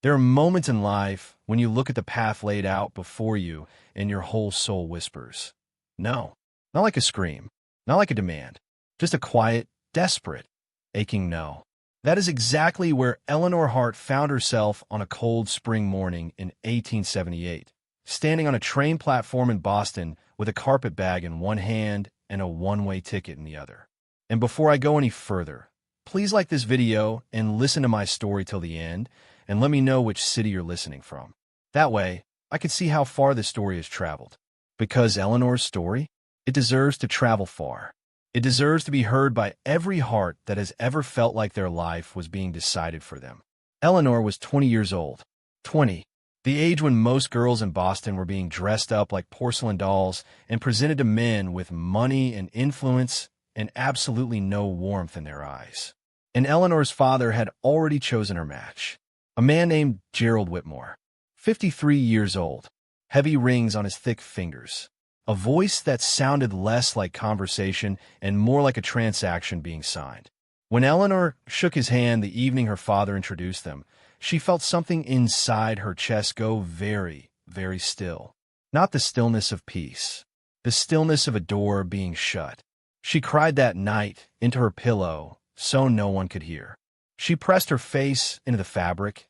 There are moments in life when you look at the path laid out before you and your whole soul whispers, no, not like a scream, not like a demand, just a quiet, desperate, aching no. That is exactly where Eleanor Hart found herself on a cold spring morning in 1878, standing on a train platform in Boston with a carpetbag in one hand and a one-way ticket in the other. And before I go any further, please like this video and listen to my story till the end, and let me know which city you're listening from. That way, I can see how far this story has traveled. Because Eleanor's story, it deserves to travel far. It deserves to be heard by every heart that has ever felt like their life was being decided for them. Eleanor was 20 years old. 20, the age when most girls in Boston were being dressed up like porcelain dolls and presented to men with money and influence and absolutely no warmth in their eyes. And Eleanor's father had already chosen her match, a man named Gerald Whitmore, 53 years old, heavy rings on his thick fingers, a voice that sounded less like conversation and more like a transaction being signed. When Eleanor shook his hand the evening her father introduced them, she felt something inside her chest go very, very still. Not the stillness of peace, the stillness of a door being shut. She cried that night into her pillow so no one could hear. She pressed her face into the fabric,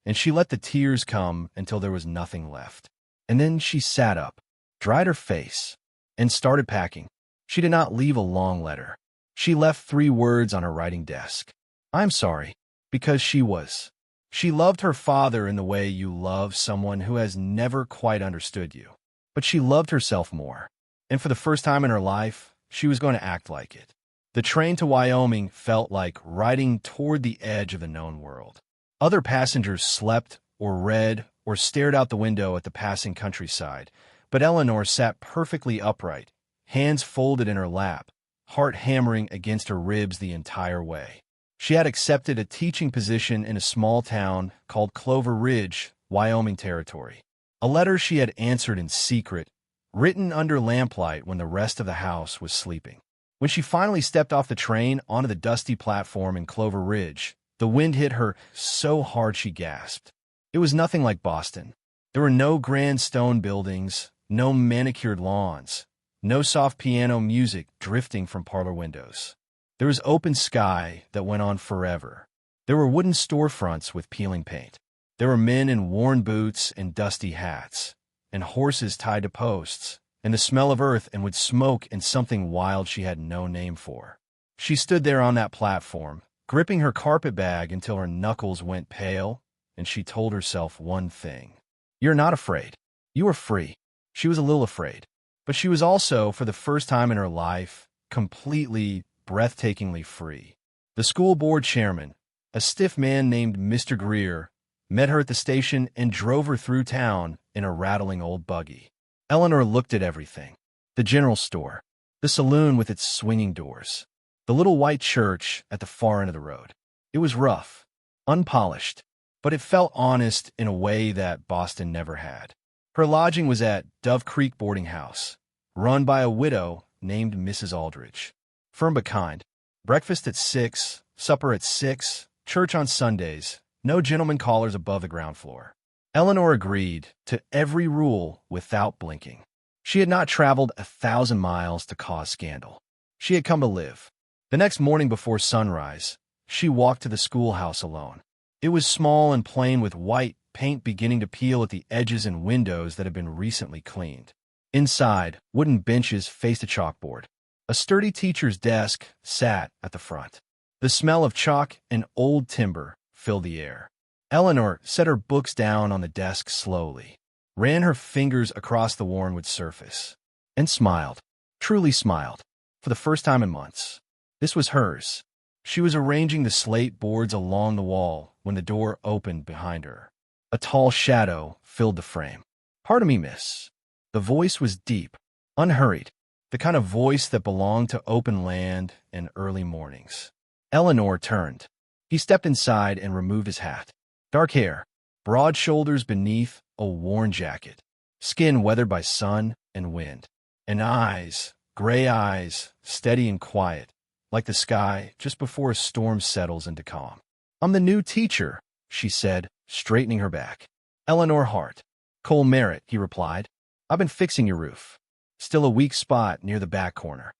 and she let the tears come until there was nothing left. And then she sat up, dried her face, and started packing. She did not leave a long letter. She left 3 words on her writing desk. I'm sorry, because she was. She loved her father in the way you love someone who has never quite understood you. But she loved herself more. And for the first time in her life, she was going to act like it. The train to Wyoming felt like riding toward the edge of the known world. Other passengers slept or read or stared out the window at the passing countryside, but Eleanor sat perfectly upright, hands folded in her lap, heart hammering against her ribs the entire way. She had accepted a teaching position in a small town called Clover Ridge, Wyoming territory. A letter she had answered in secret, written under lamplight when the rest of the house was sleeping. When she finally stepped off the train onto the dusty platform in Clover Ridge, the wind hit her so hard she gasped. It was nothing like Boston. There were no grand stone buildings, no manicured lawns, no soft piano music drifting from parlor windows. There was open sky that went on forever. There were wooden storefronts with peeling paint. There were men in worn boots and dusty hats, and horses tied to posts, and the smell of earth and wood smoke and something wild she had no name for. She stood there on that platform, gripping her carpetbag until her knuckles went pale, and she told herself one thing. You're not afraid. You are free. She was a little afraid, but she was also, for the first time in her life, completely, breathtakingly free. The school board chairman, a stiff man named Mr. Greer, met her at the station and drove her through town in a rattling old buggy. Eleanor looked at everything. The general store, the saloon with its swinging doors, the little white church at the far end of the road. It was rough, unpolished, but it felt honest in a way that Boston never had. Her lodging was at Dove Creek Boarding House, run by a widow named Mrs. Aldridge. Firm but kind. Breakfast at 6, supper at 6, church on Sundays, no gentlemen callers above the ground floor. Eleanor agreed to every rule without blinking. She had not traveled 1,000 miles to cause scandal. She had come to live. The next morning before sunrise, she walked to the schoolhouse alone. It was small and plain with white paint beginning to peel at the edges and windows that had been recently cleaned. Inside, wooden benches faced a chalkboard. A sturdy teacher's desk sat at the front. The smell of chalk and old timber filled the air. Eleanor set her books down on the desk slowly, ran her fingers across the worn-wood surface, and smiled, truly smiled, for the first time in months. This was hers. She was arranging the slate boards along the wall when the door opened behind her. A tall shadow filled the frame. "Pardon me, miss." The voice was deep, unhurried, the kind of voice that belonged to open land and early mornings. Eleanor turned. He stepped inside and removed his hat. Dark hair, broad shoulders beneath a worn jacket, skin weathered by sun and wind, and eyes, gray eyes, steady and quiet, like the sky just before a storm settles into calm. "I'm the new teacher," she said, straightening her back. Eleanor Hart. Cole Merritt, he replied. I've been fixing your roof. Still a weak spot near the back corner.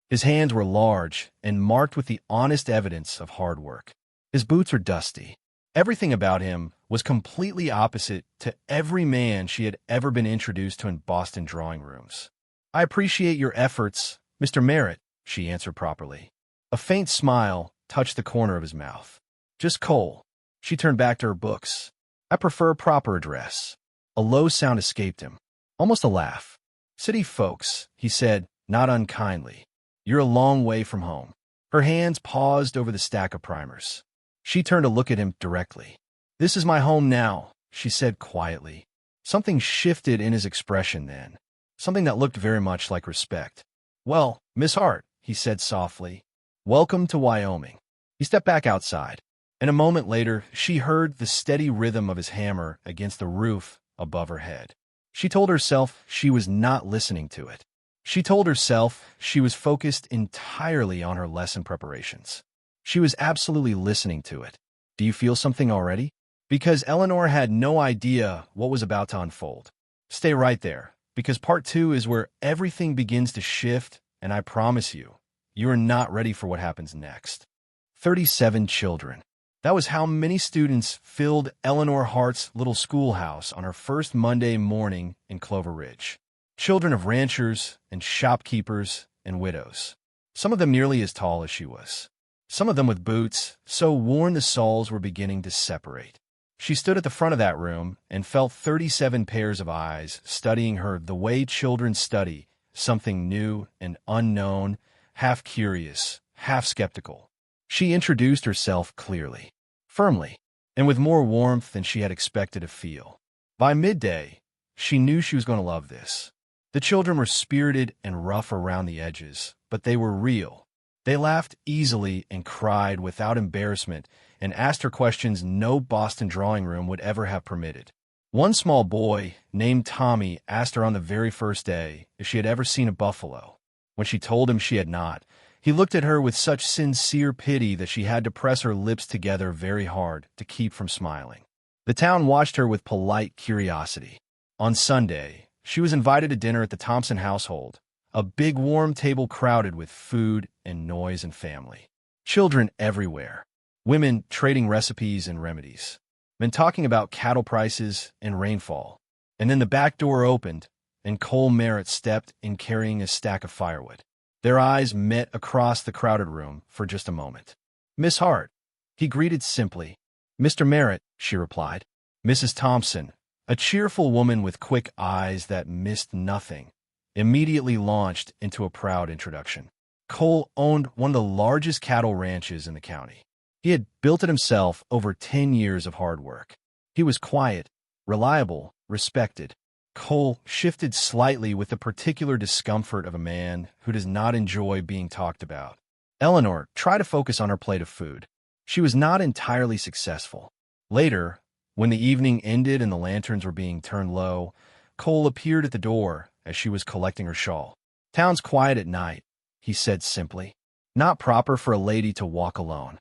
His hands were large and marked with the honest evidence of hard work. His boots were dusty. Everything about him was completely opposite to every man she had ever been introduced to in Boston drawing rooms. I appreciate your efforts, Mr. Merritt, she answered properly. A faint smile touched the corner of his mouth. Just Cole. She turned back to her books. I prefer a proper address. A low sound escaped him, almost a laugh. City folks, he said, not unkindly. You're a long way from home. Her hands paused over the stack of primers. She turned to look at him directly. This is my home now, she said quietly. Something shifted in his expression then, something that looked very much like respect. Well, Miss Hart, he said softly, welcome to Wyoming. He stepped back outside, and a moment later she heard the steady rhythm of his hammer against the roof above her head. She told herself she was not listening to it. She told herself she was focused entirely on her lesson preparations. She was absolutely listening to it. Do you feel something already? Because Eleanor had no idea what was about to unfold. Stay right there, because part 2 is where everything begins to shift, and I promise you, you are not ready for what happens next. 37 children. That was how many students filled Eleanor Hart's little schoolhouse on her first Monday morning in Clover Ridge. Children of ranchers and shopkeepers and widows. Some of them nearly as tall as she was. Some of them with boots so worn the soles were beginning to separate. She stood at the front of that room and felt 37 pairs of eyes studying her the way children study something new and unknown, half curious, half skeptical. She introduced herself clearly, firmly, and with more warmth than she had expected to feel. By midday, she knew she was going to love this. The children were spirited and rough around the edges, but they were real. They laughed easily and cried without embarrassment and asked her questions no Boston drawing room would ever have permitted. One small boy, named Tommy, asked her on the very first day if she had ever seen a buffalo. When she told him she had not, he looked at her with such sincere pity that she had to press her lips together very hard to keep from smiling. The town watched her with polite curiosity. On Sunday, she was invited to dinner at the Thompson household, a big warm table crowded with food and noise and family. Children everywhere. Women trading recipes and remedies. Men talking about cattle prices and rainfall. And then the back door opened, and Cole Merritt stepped in carrying a stack of firewood. Their eyes met across the crowded room for just a moment. Miss Hart, he greeted simply. Mr. Merritt, she replied. Mrs. Thompson, a cheerful woman with quick eyes that missed nothing, immediately launched into a proud introduction. Cole owned one of the largest cattle ranches in the county. He had built it himself over 10 years of hard work. He was quiet, reliable, respected. Cole shifted slightly with the particular discomfort of a man who does not enjoy being talked about. Eleanor tried to focus on her plate of food. She was not entirely successful. Later, when the evening ended and the lanterns were being turned low, Cole appeared at the door as she was collecting her shawl. Town's quiet at night, he said simply. Not proper for a lady to walk alone.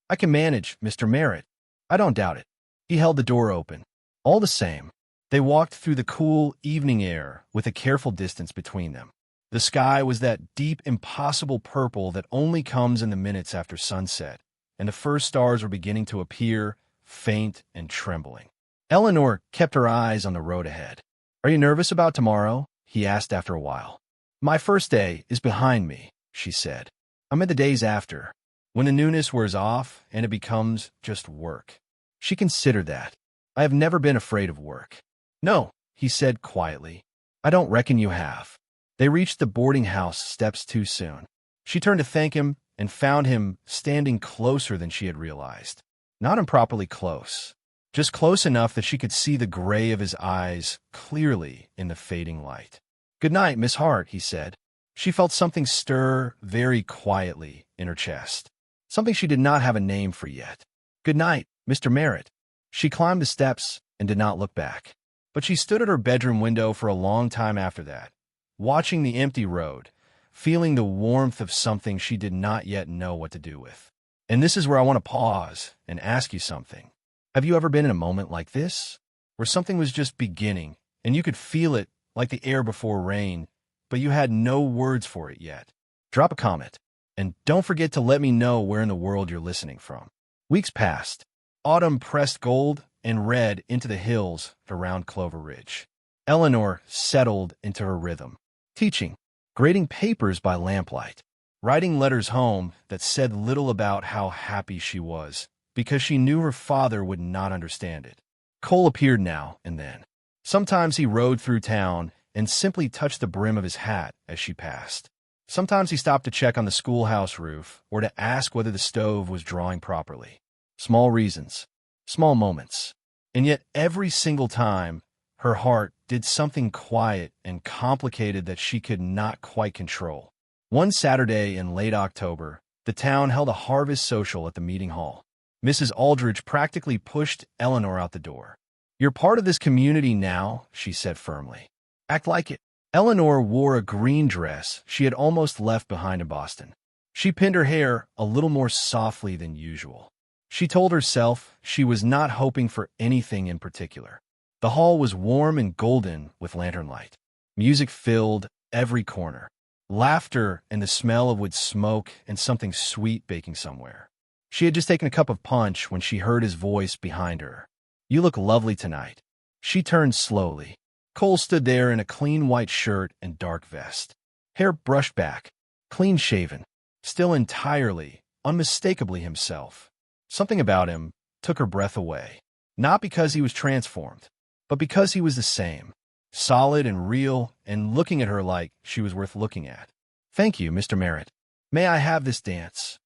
I can manage, Mr. Merritt. I don't doubt it. He held the door open. All the same, they walked through the cool evening air with a careful distance between them. The sky was that deep, impossible purple that only comes in the minutes after sunset, and the first stars were beginning to appear, faint and trembling. Eleanor kept her eyes on the road ahead. Are you nervous about tomorrow? He asked after a while. My first day is behind me, she said. I'm in the days after, when the newness wears off and it becomes just work. She considered that. I have never been afraid of work. No, he said quietly. I don't reckon you have. They reached the boarding house steps too soon. She turned to thank him and found him standing closer than she had realized. Not improperly close, just close enough that she could see the gray of his eyes clearly in the fading light. Good night, Miss Hart, he said. She felt something stir very quietly in her chest, something she did not have a name for yet. Good night, Mr. Merritt. She climbed the steps and did not look back. But she stood at her bedroom window for a long time after that, watching the empty road, feeling the warmth of something she did not yet know what to do with. And this is where I want to pause and ask you something. Have you ever been in a moment like this, where something was just beginning, and you could feel it like the air before rain, but you had no words for it yet? Drop a comment, and don't forget to let me know where in the world you're listening from. Weeks passed. Autumn pressed gold and red into the hills around Clover Ridge. Eleanor settled into her rhythm, teaching, grading papers by lamplight, writing letters home that said little about how happy she was, because she knew her father would not understand it. Cole appeared now and then. Sometimes he rode through town and simply touched the brim of his hat as she passed. Sometimes he stopped to check on the schoolhouse roof or to ask whether the stove was drawing properly. Small reasons, small moments. And yet every single time, her heart did something quiet and complicated that she could not quite control. One Saturday in late October, the town held a harvest social at the meeting hall. Mrs. Aldridge practically pushed Eleanor out the door. "You're part of this community now," she said firmly. "Act like it." Eleanor wore a green dress she had almost left behind in Boston. She pinned her hair a little more softly than usual. She told herself she was not hoping for anything in particular. The hall was warm and golden with lantern light. Music filled every corner. Laughter and the smell of wood smoke and something sweet baking somewhere. She had just taken a cup of punch when she heard his voice behind her. "You look lovely tonight." She turned slowly. Cole stood there in a clean white shirt and dark vest. Hair brushed back, clean-shaven, still entirely, unmistakably himself. Something about him took her breath away. Not because he was transformed, but because he was the same, solid and real, and looking at her like she was worth looking at. "Thank you, Mr. Merritt. May I have this dance?"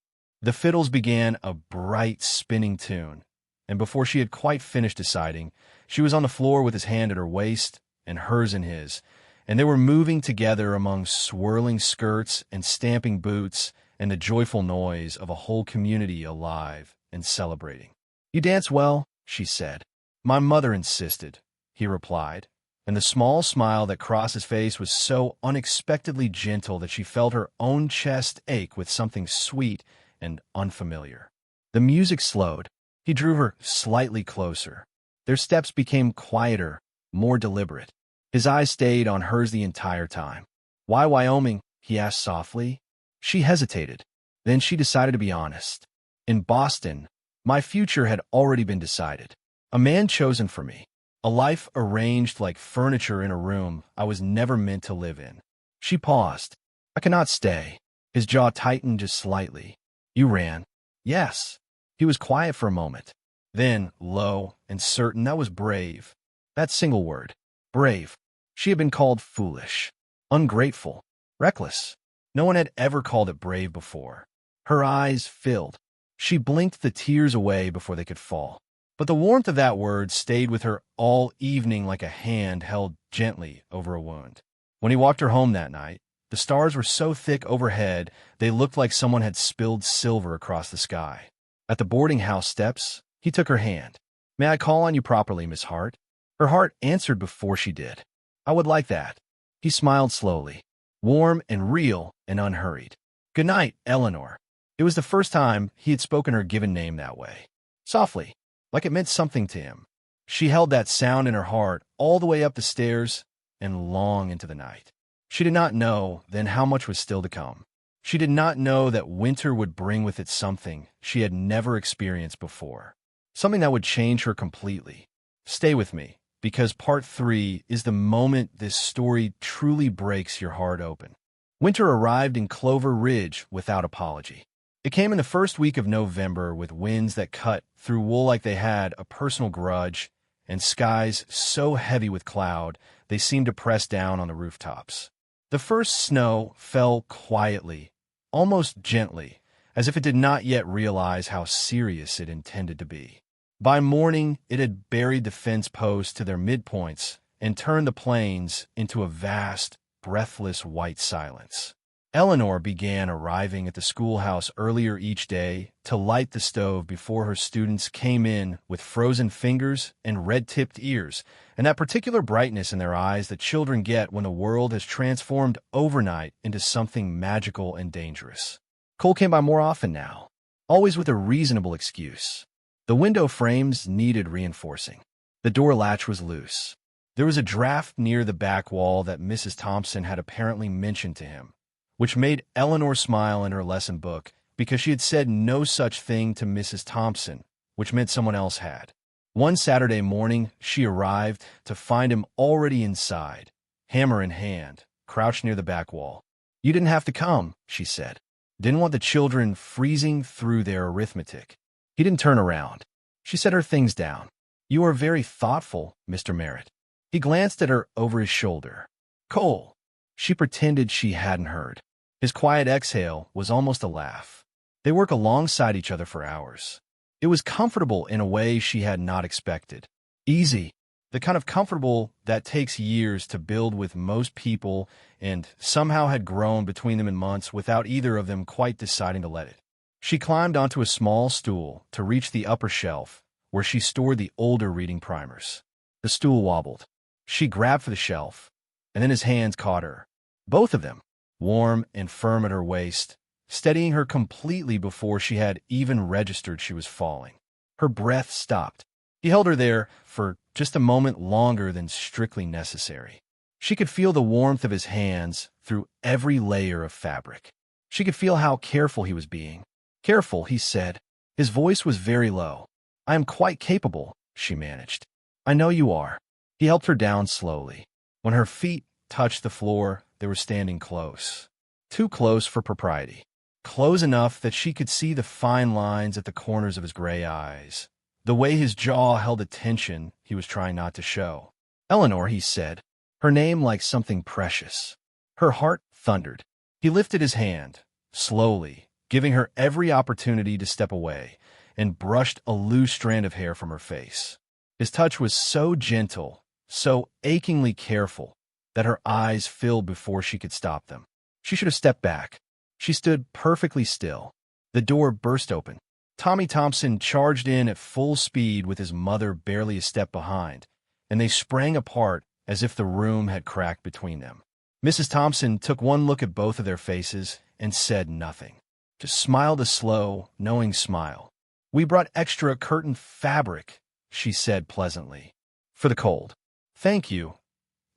The fiddles began a bright, spinning tune, and before she had quite finished deciding, she was on the floor with his hand at her waist and hers in his, and they were moving together among swirling skirts and stamping boots and the joyful noise of a whole community alive and celebrating. "You dance well," she said. "My mother insisted," he replied, and the small smile that crossed his face was so unexpectedly gentle that she felt her own chest ache with something sweet and unfamiliar. The music slowed. He drew her slightly closer. Their steps became quieter, more deliberate. His eyes stayed on hers the entire time. "Why Wyoming?" he asked softly. She hesitated. Then she decided to be honest. "In Boston, my future had already been decided. A man chosen for me. A life arranged like furniture in a room I was never meant to live in." She paused. "I cannot stay." His jaw tightened just slightly. "You ran." "Yes." He was quiet for a moment. Then, low and certain, "That was brave." That single word. Brave. She had been called foolish, ungrateful, reckless. No one had ever called it brave before. Her eyes filled. She blinked the tears away before they could fall. But the warmth of that word stayed with her all evening like a hand held gently over a wound. When he walked her home that night, the stars were so thick overhead they looked like someone had spilled silver across the sky. At the boarding house steps, he took her hand. "May I call on you properly, Miss Hart?" Her heart answered before she did. "I would like that." He smiled slowly, warm and real and unhurried. "Good night, Eleanor." It was the first time he had spoken her given name that way. Softly, like it meant something to him. She held that sound in her heart all the way up the stairs and long into the night. She did not know then how much was still to come. She did not know that winter would bring with it something she had never experienced before. Something that would change her completely. Stay with me, because part 3 is the moment this story truly breaks your heart open. Winter arrived in Clover Ridge without apology. It came in the first week of November with winds that cut through wool like they had a personal grudge, and skies so heavy with cloud they seemed to press down on the rooftops. The first snow fell quietly, almost gently, as if it did not yet realize how serious it intended to be. By morning, it had buried the fence posts to their midpoints and turned the plains into a vast, breathless white silence. Eleanor began arriving at the schoolhouse earlier each day to light the stove before her students came in with frozen fingers and red-tipped ears, and that particular brightness in their eyes that children get when the world has transformed overnight into something magical and dangerous. Cole came by more often now, always with a reasonable excuse. The window frames needed reinforcing. The door latch was loose. There was a draft near the back wall that Mrs. Thompson had apparently mentioned to him, which made Eleanor smile in her lesson book because she had said no such thing to Mrs. Thompson, which meant someone else had. One Saturday morning, she arrived to find him already inside, hammer in hand, crouched near the back wall. "You didn't have to come," she said. Didn't want the children freezing through their arithmetic. He didn't turn around. She set her things down. "You are very thoughtful, Mr. Merritt." He glanced at her over his shoulder. "Cole." She pretended she hadn't heard. His quiet exhale was almost a laugh. They work alongside each other for hours. It was comfortable in a way she had not expected. Easy. The kind of comfortable that takes years to build with most people and somehow had grown between them in months without either of them quite deciding to let it. She climbed onto a small stool to reach the upper shelf where she stored the older reading primers. The stool wobbled. She grabbed for the shelf, and then his hands caught her. Both of them, warm and firm at her waist, steadying her completely before she had even registered she was falling. Her breath stopped. He held her there for just a moment longer than strictly necessary. She could feel the warmth of his hands through every layer of fabric. She could feel how careful he was being. "Careful," he said. His voice was very low. "I am quite capable," she managed. "I know you are." He helped her down slowly. When her feet touched the floor, they were standing close. Too close for propriety. Close enough that she could see the fine lines at the corners of his gray eyes, the way his jaw held a tension he was trying not to show. "Eleanor," he said, her name like something precious. Her heart thundered. He lifted his hand, slowly, giving her every opportunity to step away, and brushed a loose strand of hair from her face. His touch was so gentle, so achingly careful, that her eyes filled before she could stop them. She should have stepped back. She stood perfectly still. The door burst open. Tommy Thompson charged in at full speed with his mother barely a step behind, and they sprang apart as if the room had cracked between them. Mrs. Thompson took one look at both of their faces and said nothing. Just smiled a slow, knowing smile. "We brought extra curtain fabric," she said pleasantly. "For the cold." "Thank you,"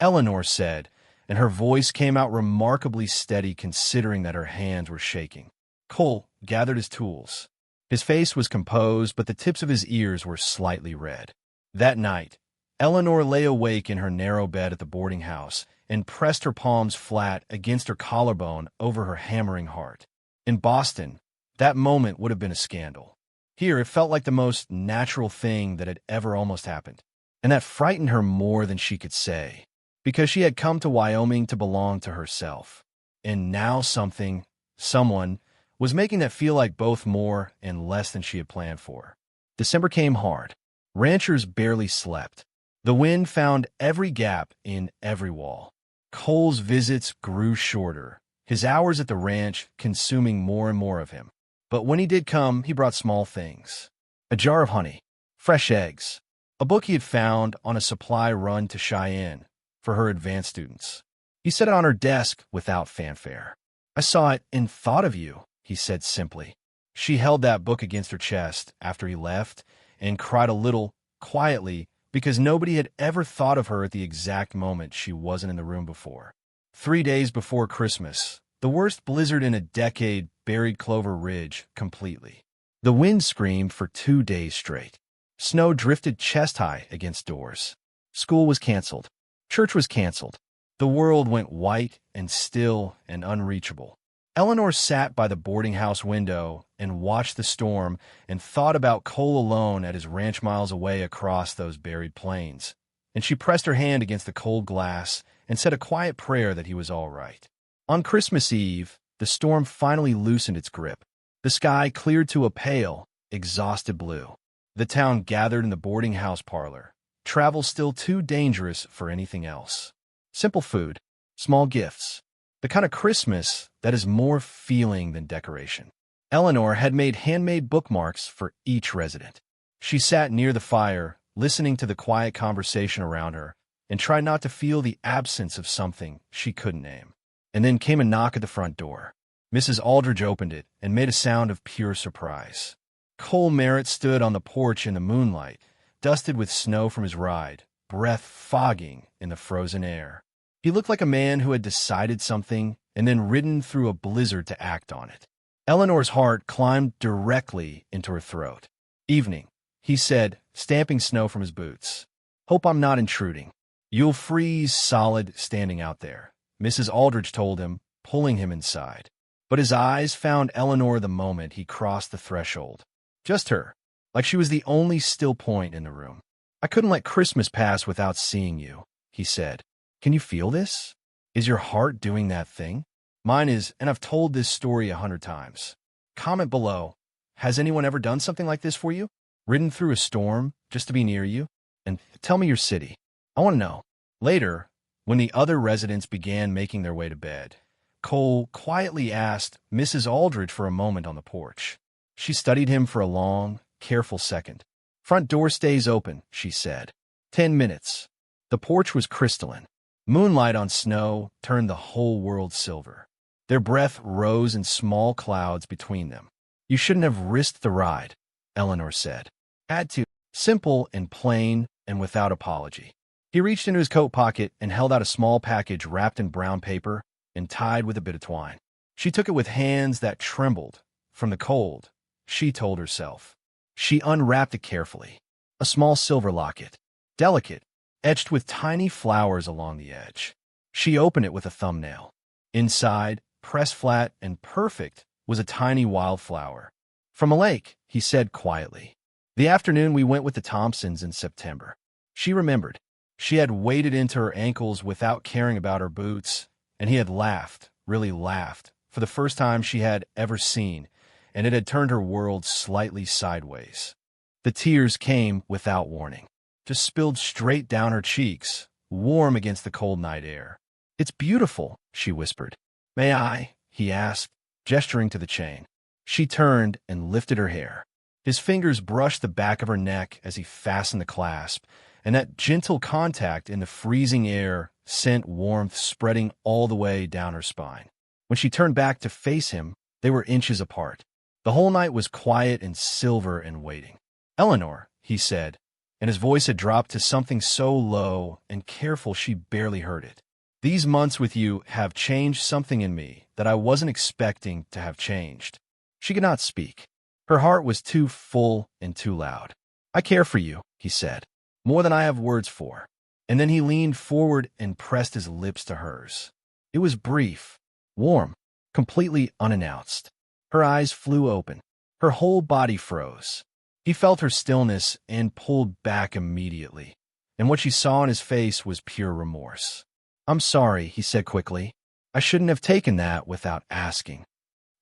Eleanor said, and her voice came out remarkably steady considering that her hands were shaking. Cole gathered his tools. His face was composed, but the tips of his ears were slightly red. That night, Eleanor lay awake in her narrow bed at the boarding house and pressed her palms flat against her collarbone over her hammering heart. In Boston, that moment would have been a scandal. Here, it felt like the most natural thing that had ever almost happened, and that frightened her more than she could say, because she had come to Wyoming to belong to herself. And now someone, was making that feel like both more and less than she had planned for. December came hard. Ranchers barely slept. The wind found every gap in every wall. Cole's visits grew shorter, his hours at the ranch consuming more and more of him. But when he did come, he brought small things. A jar of honey, fresh eggs, a book he had found on a supply run to Cheyenne for her advanced students. He set it on her desk without fanfare. "I saw it and thought of you," he said simply. She held that book against her chest after he left and cried a little, quietly, because nobody had ever thought of her at the exact moment she wasn't in the room before. 3 days before Christmas, the worst blizzard in a decade buried Clover Ridge completely. The wind screamed for 2 days straight. Snow drifted chest-high against doors. School was canceled. Church was canceled. The world went white and still and unreachable. Eleanor sat by the boarding house window and watched the storm and thought about Cole alone at his ranch miles away across those buried plains. And she pressed her hand against the cold glass and said a quiet prayer that he was all right. On Christmas Eve, the storm finally loosened its grip. The sky cleared to a pale, exhausted blue. The town gathered in the boarding house parlor, travel still too dangerous for anything else. Simple food, small gifts, the kind of Christmas that is more feeling than decoration. Eleanor had made handmade bookmarks for each resident. She sat near the fire, listening to the quiet conversation around her, and tried not to feel the absence of something she couldn't name. And then came a knock at the front door. Mrs. Aldridge opened it and made a sound of pure surprise. Cole Merritt stood on the porch in the moonlight, dusted with snow from his ride, breath fogging in the frozen air. He looked like a man who had decided something and then ridden through a blizzard to act on it. Eleanor's heart climbed directly into her throat. "Evening," he said, stamping snow from his boots. "Hope I'm not intruding." "You'll freeze solid standing out there," Mrs. Aldrich told him, pulling him inside. But his eyes found Eleanor the moment he crossed the threshold. Just her, like she was the only still point in the room. "I couldn't let Christmas pass without seeing you," he said. "Can you feel this? Is your heart doing that thing? Mine is, and I've told this story 100 times. Comment below. Has anyone ever done something like this for you? Ridden through a storm just to be near you? And tell me your city. I want to know." Later, when the other residents began making their way to bed, Cole quietly asked Mrs. Aldrich for a moment on the porch. She studied him for a long, careful second. "Front door stays open," she said. 10 minutes. The porch was crystalline. Moonlight on snow turned the whole world silver. Their breath rose in small clouds between them. "You shouldn't have risked the ride," Eleanor said. "Had to." Simple and plain and without apology. He reached into his coat pocket and held out a small package wrapped in brown paper and tied with a bit of twine. She took it with hands that trembled from the cold, she told herself. She unwrapped it carefully. A small silver locket, delicate, etched with tiny flowers along the edge. She opened it with a thumbnail. Inside, pressed flat and perfect, was a tiny wildflower. "From a lake," he said quietly. "The afternoon we went with the Thompsons in September." She remembered. She had waded into her ankles without caring about her boots, and he had laughed, really laughed, for the first time she had ever seen, and it had turned her world slightly sideways. The tears came without warning, just spilled straight down her cheeks, warm against the cold night air. "It's beautiful," she whispered. "May I?" he asked, gesturing to the chain. She turned and lifted her hair. His fingers brushed the back of her neck as he fastened the clasp, and that gentle contact in the freezing air sent warmth spreading all the way down her spine. When she turned back to face him, they were inches apart. The whole night was quiet and silver and waiting. "Eleanor," he said, and his voice had dropped to something so low and careful she barely heard it. "These months with you have changed something in me that I wasn't expecting to have changed." She could not speak. Her heart was too full and too loud. "I care for you," he said, "more than I have words for." And then he leaned forward and pressed his lips to hers. It was brief, warm, completely unannounced. Her eyes flew open. Her whole body froze. He felt her stillness and pulled back immediately. And what she saw in his face was pure remorse. "I'm sorry," he said quickly. "I shouldn't have taken that without asking."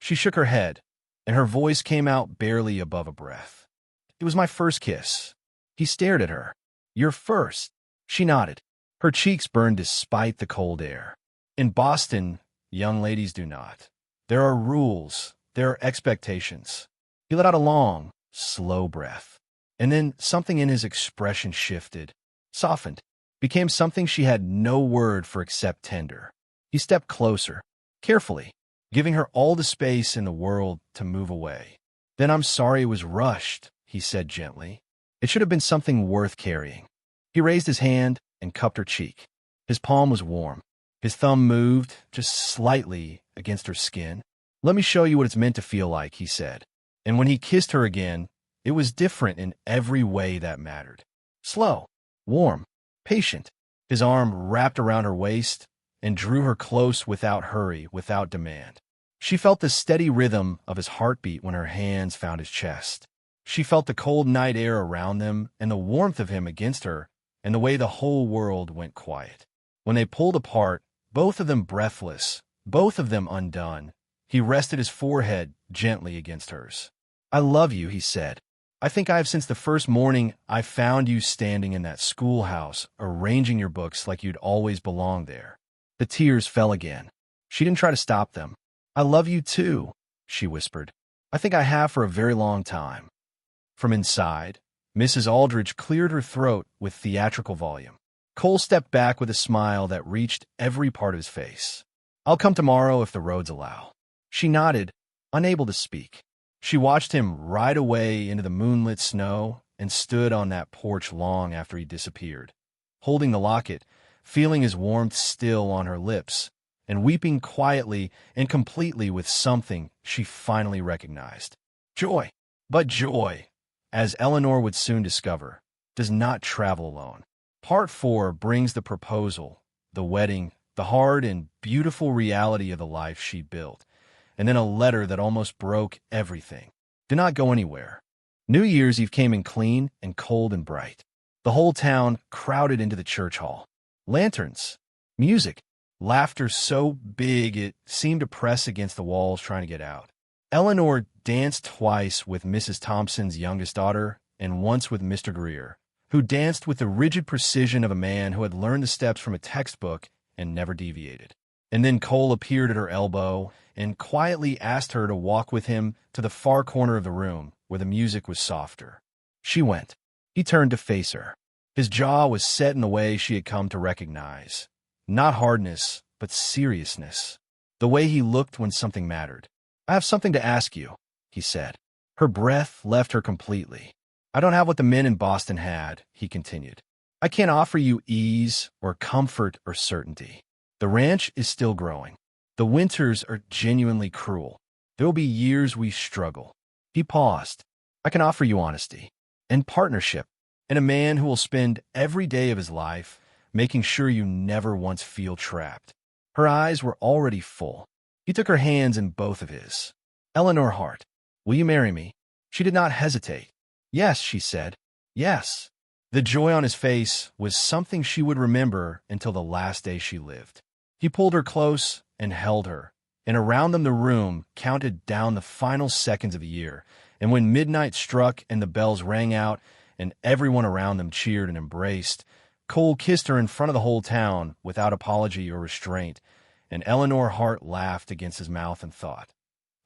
She shook her head, and her voice came out barely above a breath. "It was my first kiss." He stared at her. "Your first?" She nodded. Her cheeks burned despite the cold air. "In Boston, young ladies do not. There are rules. There are expectations." He let out a long, slow breath. And then something in his expression shifted, softened, became something she had no word for except tender. He stepped closer, carefully, giving her all the space in the world to move away. "Then I'm sorry it was rushed," he said gently. "It should have been something worth carrying." He raised his hand and cupped her cheek. His palm was warm. His thumb moved, just slightly, against her skin. "Let me show you what it's meant to feel like," he said. And when he kissed her again, it was different in every way that mattered. Slow, warm, patient. His arm wrapped around her waist and drew her close without hurry, without demand. She felt the steady rhythm of his heartbeat when her hands found his chest. She felt the cold night air around them and the warmth of him against her and the way the whole world went quiet. When they pulled apart, both of them breathless, both of them undone, he rested his forehead gently against hers. "I love you," he said. "I think I have since the first morning I found you standing in that schoolhouse, arranging your books like you'd always belonged there." The tears fell again. She didn't try to stop them. "I love you too," she whispered. "I think I have for a very long time." From inside, Mrs. Aldrich cleared her throat with theatrical volume. Cole stepped back with a smile that reached every part of his face. "I'll come tomorrow if the roads allow." She nodded, unable to speak. She watched him ride away into the moonlit snow and stood on that porch long after he disappeared, holding the locket, feeling his warmth still on her lips, and weeping quietly and completely with something she finally recognized. Joy. But joy, as Eleanor would soon discover, does not travel alone. Part 4 brings the proposal, the wedding, the hard and beautiful reality of the life she built, and then a letter that almost broke everything. Do not go anywhere. New Year's Eve came in clean and cold and bright. The whole town crowded into the church hall. Lanterns, music, laughter so big it seemed to press against the walls trying to get out. Eleanor danced twice with Mrs. Thompson's youngest daughter and once with Mr. Greer, who danced with the rigid precision of a man who had learned the steps from a textbook and never deviated. And then Cole appeared at her elbow and quietly asked her to walk with him to the far corner of the room where the music was softer. She went. He turned to face her. His jaw was set in the way she had come to recognize. Not hardness, but seriousness. The way he looked when something mattered. I have something to ask you, he said. Her breath left her completely. I don't have what the men in Boston had, he continued. I can't offer you ease or comfort or certainty. The ranch is still growing. The winters are genuinely cruel. There will be years we struggle. He paused. I can offer you honesty and partnership and a man who will spend every day of his life making sure you never once feel trapped. Her eyes were already full. He took her hands in both of his. Eleanor Hart, will you marry me? She did not hesitate. Yes, she said. Yes. The joy on his face was something she would remember until the last day she lived. He pulled her close and held her, and around them the room counted down the final seconds of the year, and when midnight struck and the bells rang out and everyone around them cheered and embraced, Cole kissed her in front of the whole town without apology or restraint, and Eleanor Hart laughed against his mouth and thought,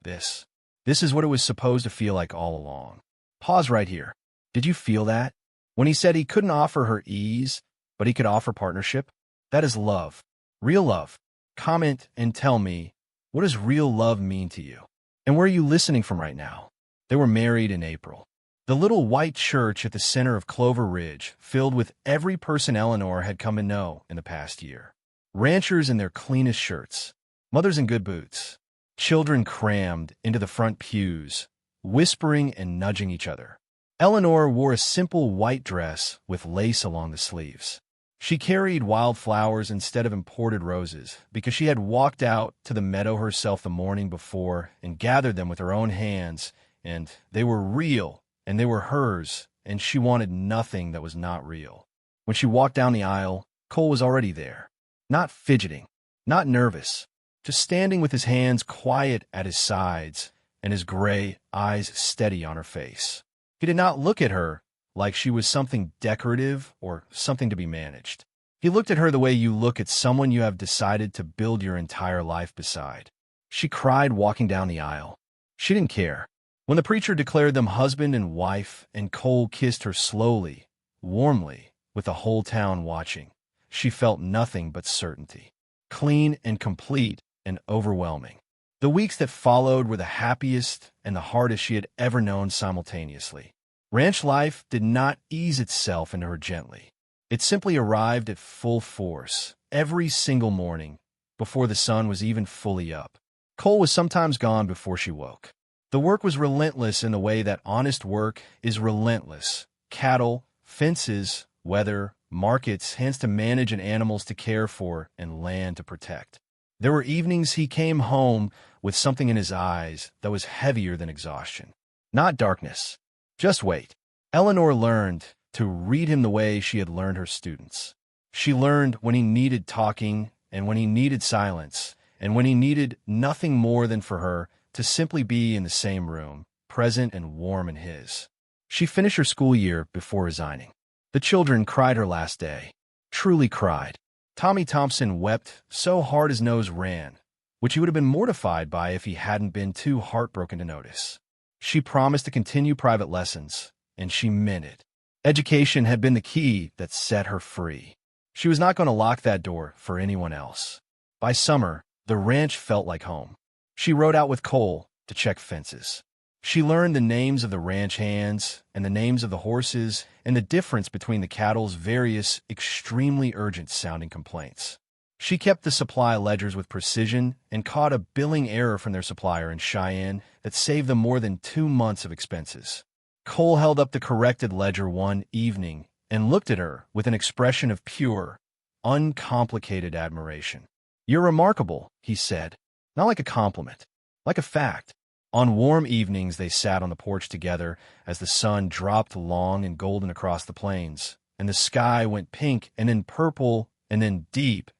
This is what it was supposed to feel like all along. Pause right here. Did you feel that? When he said he couldn't offer her ease, but he could offer partnership? That is love. Real love. Comment and tell me, what does real love mean to you? And where are you listening from right now? They were married in April. The little white church at the center of Clover Ridge filled with every person Eleanor had come to know in the past year. Ranchers in their cleanest shirts, mothers in good boots, children crammed into the front pews, whispering and nudging each other. Eleanor wore a simple white dress with lace along the sleeves. She carried wildflowers instead of imported roses because she had walked out to the meadow herself the morning before and gathered them with her own hands, and they were real, and they were hers, and she wanted nothing that was not real. When she walked down the aisle, Cole was already there. Not fidgeting, not nervous, just standing with his hands quiet at his sides and his gray eyes steady on her face. He did not look at her like she was something decorative or something to be managed. He looked at her the way you look at someone you have decided to build your entire life beside. She cried walking down the aisle. She didn't care. When the preacher declared them husband and wife and Cole kissed her slowly, warmly, with the whole town watching, she felt nothing but certainty. Clean and complete and overwhelming. The weeks that followed were the happiest and the hardest she had ever known simultaneously. Ranch life did not ease itself into her gently. It simply arrived at full force every single morning before the sun was even fully up. Cole was sometimes gone before she woke. The work was relentless in the way that honest work is relentless. Cattle, fences, weather, markets, hands to manage and animals to care for, and land to protect. There were evenings he came home with something in his eyes that was heavier than exhaustion. Not darkness. Just wait. Eleanor learned to read him the way she had learned her students. She learned when he needed talking and when he needed silence and when he needed nothing more than for her to simply be in the same room, present and warm in his. She finished her school year before resigning. The children cried her last day. Truly cried. Tommy Thompson wept so hard his nose ran, which he would have been mortified by if he hadn't been too heartbroken to notice. She promised to continue private lessons, and she meant it. Education had been the key that set her free. She was not going to lock that door for anyone else. By summer, the ranch felt like home. She rode out with Cole to check fences. She learned the names of the ranch hands and the names of the horses and the difference between the cattle's various extremely urgent-sounding complaints. She kept the supply ledgers with precision and caught a billing error from their supplier in Cheyenne that saved them more than 2 months of expenses. Cole held up the corrected ledger one evening and looked at her with an expression of pure, uncomplicated admiration. "You're remarkable," he said, not like a compliment, like a fact. On warm evenings they sat on the porch together as the sun dropped long and golden across the plains, and the sky went pink and then purple and then deep,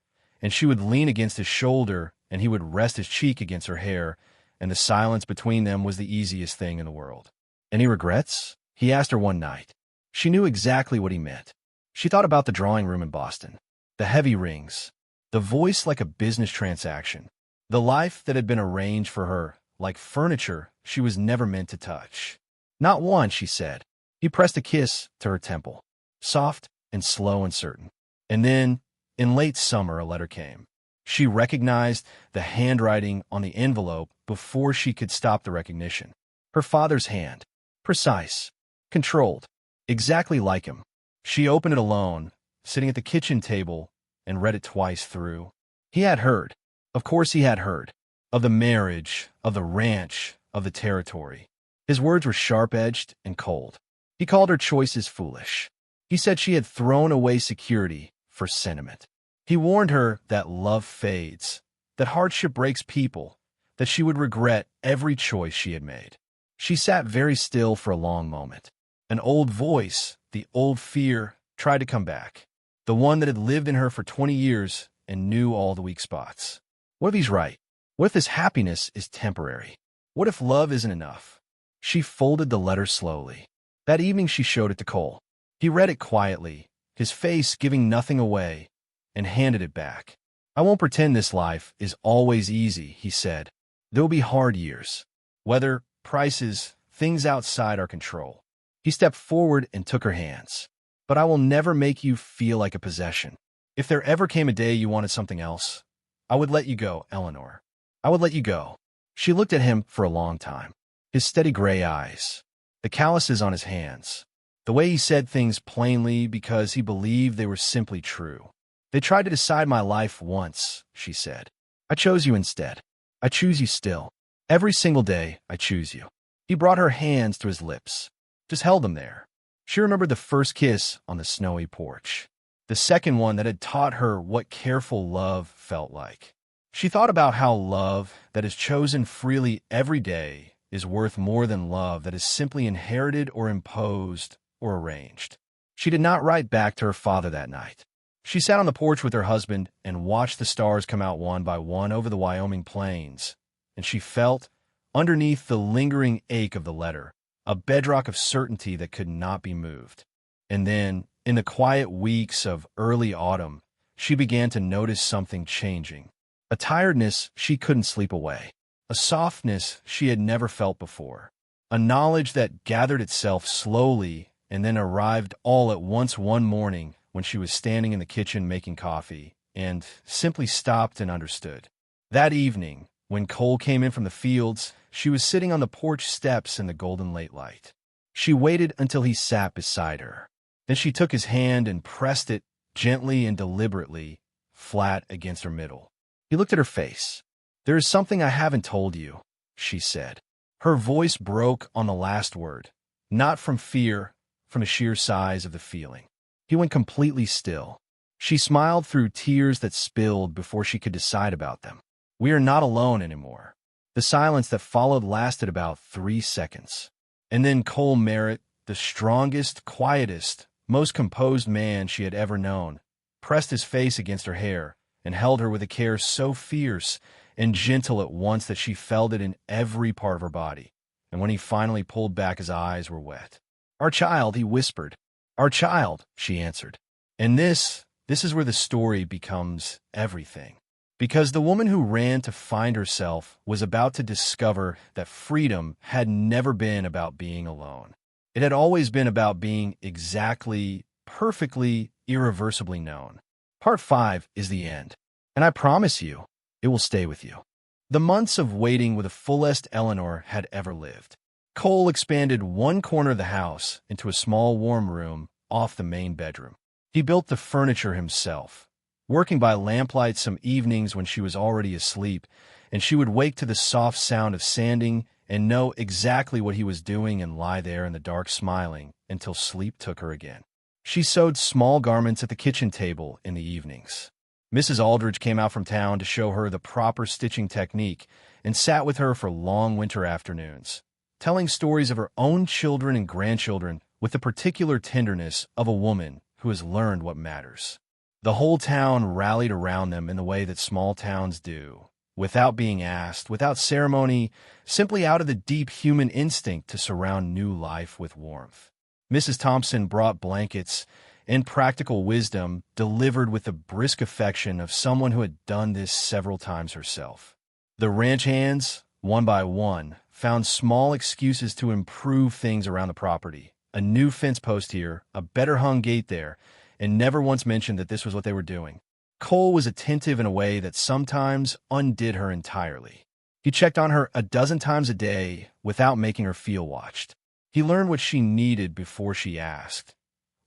and she would lean against his shoulder and he would rest his cheek against her hair, and the silence between them was the easiest thing in the world. "Any regrets?" he asked her one night. She knew exactly what he meant. She thought about the drawing room in Boston, the heavy rings, the voice like a business transaction, the life that had been arranged for her like furniture she was never meant to touch. "Not one," she said. He pressed a kiss to her temple, soft and slow and certain. And then, in late summer, a letter came. She recognized the handwriting on the envelope before she could stop the recognition. Her father's hand, precise, controlled, exactly like him. She opened it alone, sitting at the kitchen table, and read it twice through. He had heard, of course he had heard, of the marriage, of the ranch, of the territory. His words were sharp-edged and cold. He called her choices foolish. He said she had thrown away security for sentiment. He warned her that love fades, that hardship breaks people, that she would regret every choice she had made. She sat very still for a long moment. An old voice, the old fear, tried to come back, the one that had lived in her for 20 years and knew all the weak spots. What if he's right? What if this happiness is temporary? What if love isn't enough? She folded the letter slowly. That evening she showed it to Cole. He read it quietly, his face giving nothing away, and handed it back. "I won't pretend this life is always easy," he said. "There'll be hard years. Weather, prices, things outside our control." He stepped forward and took her hands. "But I will never make you feel like a possession. If there ever came a day you wanted something else, I would let you go, Eleanor. I would let you go." She looked at him for a long time. His steady gray eyes, the calluses on his hands, the way he said things plainly because he believed they were simply true. "They tried to decide my life once," she said. "I chose you instead. I choose you still. Every single day, I choose you." He brought her hands to his lips, just held them there. She remembered the first kiss on the snowy porch, the second one that had taught her what careful love felt like. She thought about how love that is chosen freely every day is worth more than love that is simply inherited or imposed or arranged. She did not write back to her father that night. She sat on the porch with her husband and watched the stars come out one by one over the Wyoming plains, and she felt, underneath the lingering ache of the letter, a bedrock of certainty that could not be moved. And then, in the quiet weeks of early autumn, she began to notice something changing. A tiredness she couldn't sleep away, a softness she had never felt before, a knowledge that gathered itself slowly and then arrived all at once one morning when she was standing in the kitchen making coffee and simply stopped and understood. That evening, when Cole came in from the fields, she was sitting on the porch steps in the golden late light. She waited until he sat beside her. Then she took his hand and pressed it gently and deliberately flat against her middle. He looked at her face. "There is something I haven't told you," she said. Her voice broke on the last word, not from fear, from the sheer size of the feeling. He went completely still. She smiled through tears that spilled before she could decide about them. "We are not alone anymore." The silence that followed lasted about 3 seconds. And then Cole Merritt, the strongest, quietest, most composed man she had ever known, pressed his face against her hair and held her with a care so fierce and gentle at once that she felt it in every part of her body. And when he finally pulled back, his eyes were wet. "Our child," he whispered. "Our child," she answered. And this is where the story becomes everything. Because the woman who ran to find herself was about to discover that freedom had never been about being alone. It had always been about being exactly, perfectly, irreversibly known. Part 5 is the end, and I promise you, it will stay with you. The months of waiting were the fullest Eleanor had ever lived. Cole expanded one corner of the house into a small warm room off the main bedroom. He built the furniture himself, working by lamplight some evenings when she was already asleep, and she would wake to the soft sound of sanding and know exactly what he was doing and lie there in the dark smiling until sleep took her again. She sewed small garments at the kitchen table in the evenings. Mrs. Aldridge came out from town to show her the proper stitching technique and sat with her for long winter afternoons, telling stories of her own children and grandchildren with the particular tenderness of a woman who has learned what matters. The whole town rallied around them in the way that small towns do, without being asked, without ceremony, simply out of the deep human instinct to surround new life with warmth. Mrs. Thompson brought blankets and practical wisdom delivered with the brisk affection of someone who had done this several times herself. The ranch hands, one by one, found small excuses to improve things around the property. A new fence post here, a better hung gate there, and never once mentioned that this was what they were doing. Cole was attentive in a way that sometimes undid her entirely. He checked on her a dozen times a day without making her feel watched. He learned what she needed before she asked,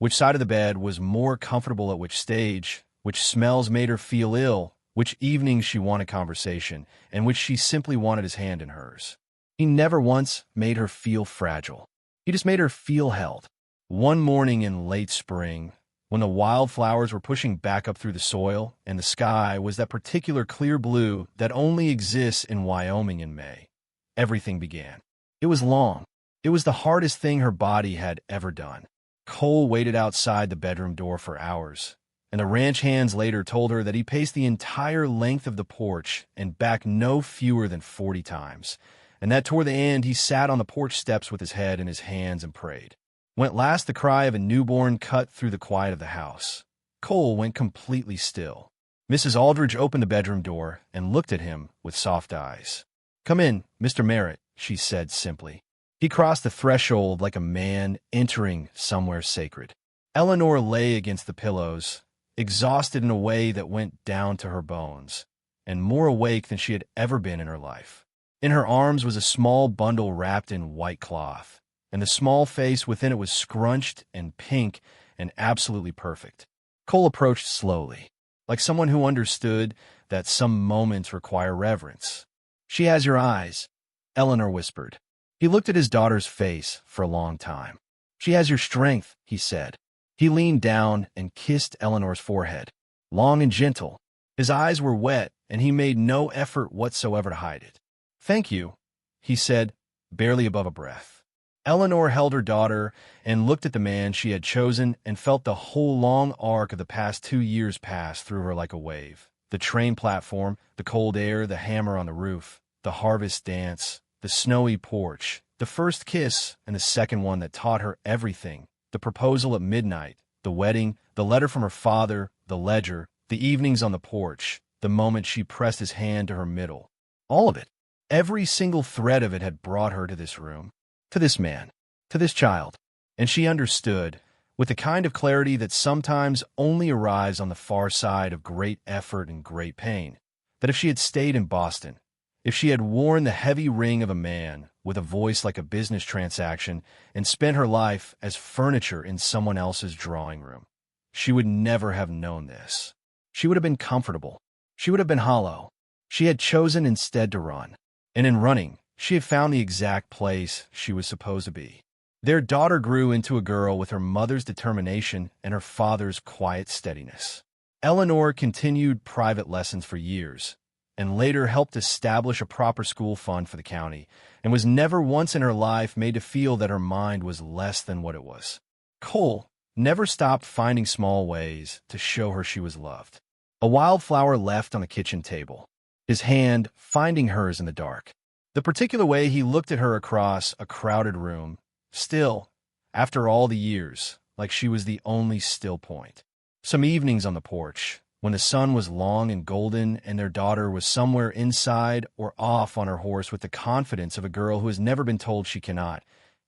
which side of the bed was more comfortable at which stage, which smells made her feel ill, which evenings she wanted conversation, and which she simply wanted his hand in hers. He never once made her feel fragile. He just made her feel held. One morning in late spring, when the wildflowers were pushing back up through the soil and the sky was that particular clear blue that only exists in Wyoming in May, everything began. It was long. It was the hardest thing her body had ever done. Cole waited outside the bedroom door for hours, and the ranch hands later told her that he paced the entire length of the porch and back no fewer than 40 times, and that toward the end he sat on the porch steps with his head in his hands and prayed. When at last the cry of a newborn cut through the quiet of the house, Cole went completely still. Mrs. Aldridge opened the bedroom door and looked at him with soft eyes. "Come in, Mr. Merritt," she said simply. He crossed the threshold like a man entering somewhere sacred. Eleanor lay against the pillows, exhausted in a way that went down to her bones, and more awake than she had ever been in her life. In her arms was a small bundle wrapped in white cloth, and the small face within it was scrunched and pink and absolutely perfect. Cole approached slowly, like someone who understood that some moments require reverence. "She has your eyes," Eleanor whispered. He looked at his daughter's face for a long time. "She has your strength," he said. He leaned down and kissed Eleanor's forehead, long and gentle. His eyes were wet, and he made no effort whatsoever to hide it. "Thank you," he said, barely above a breath. Eleanor held her daughter and looked at the man she had chosen and felt the whole long arc of the past 2 years pass through her like a wave. The train platform, the cold air, the hammer on the roof, the harvest dance, the snowy porch, the first kiss and the second one that taught her everything, the proposal at midnight, the wedding, the letter from her father, the ledger, the evenings on the porch, the moment she pressed his hand to her middle. All of it, every single thread of it had brought her to this room, to this man, to this child. And she understood, with the kind of clarity that sometimes only arrives on the far side of great effort and great pain, that if she had stayed in Boston, if she had worn the heavy ring of a man with a voice like a business transaction and spent her life as furniture in someone else's drawing room, she would never have known this. She would have been comfortable. She would have been hollow. She had chosen instead to run. And in running, she had found the exact place she was supposed to be. Their daughter grew into a girl with her mother's determination and her father's quiet steadiness. Eleanor continued private lessons for years, and later helped establish a proper school fund for the county, and was never once in her life made to feel that her mind was less than what it was. Cole never stopped finding small ways to show her she was loved. A wildflower left on the kitchen table, his hand finding hers in the dark. The particular way he looked at her across a crowded room, still, after all the years, like she was the only still point. Some evenings on the porch, when the sun was long and golden and their daughter was somewhere inside or off on her horse with the confidence of a girl who has never been told she cannot,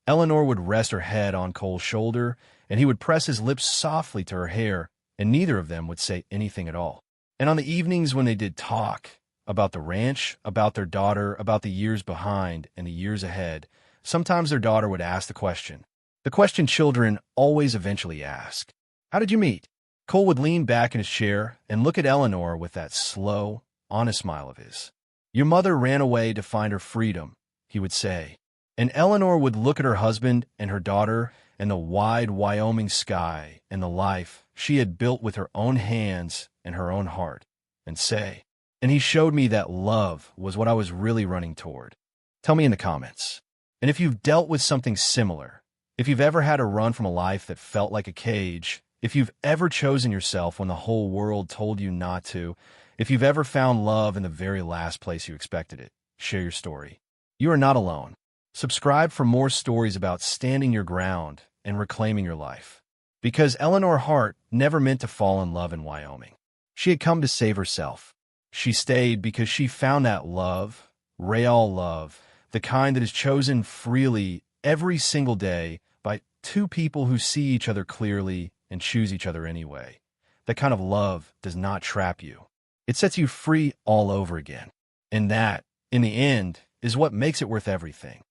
Eleanor would rest her head on Cole's shoulder, and he would press his lips softly to her hair, and neither of them would say anything at all. And on the evenings when they did talk, about the ranch, about their daughter, about the years behind and the years ahead, sometimes their daughter would ask the question children always eventually ask. How did you meet? Cole would lean back in his chair and look at Eleanor with that slow, honest smile of his. Your mother ran away to find her freedom, he would say. And Eleanor would look at her husband and her daughter and the wide Wyoming sky and the life she had built with her own hands and her own heart, and say, and he showed me that love was what I was really running toward. Tell me in the comments. And if you've dealt with something similar, if you've ever had to run from a life that felt like a cage, if you've ever chosen yourself when the whole world told you not to, if you've ever found love in the very last place you expected it, share your story. You are not alone. Subscribe for more stories about standing your ground and reclaiming your life. Because Eleanor Hart never meant to fall in love in Wyoming. She had come to save herself. She stayed because she found that love, real love, the kind that is chosen freely every single day by two people who see each other clearly and choose each other anyway. That kind of love does not trap you. It sets you free all over again. And that, in the end, is what makes it worth everything.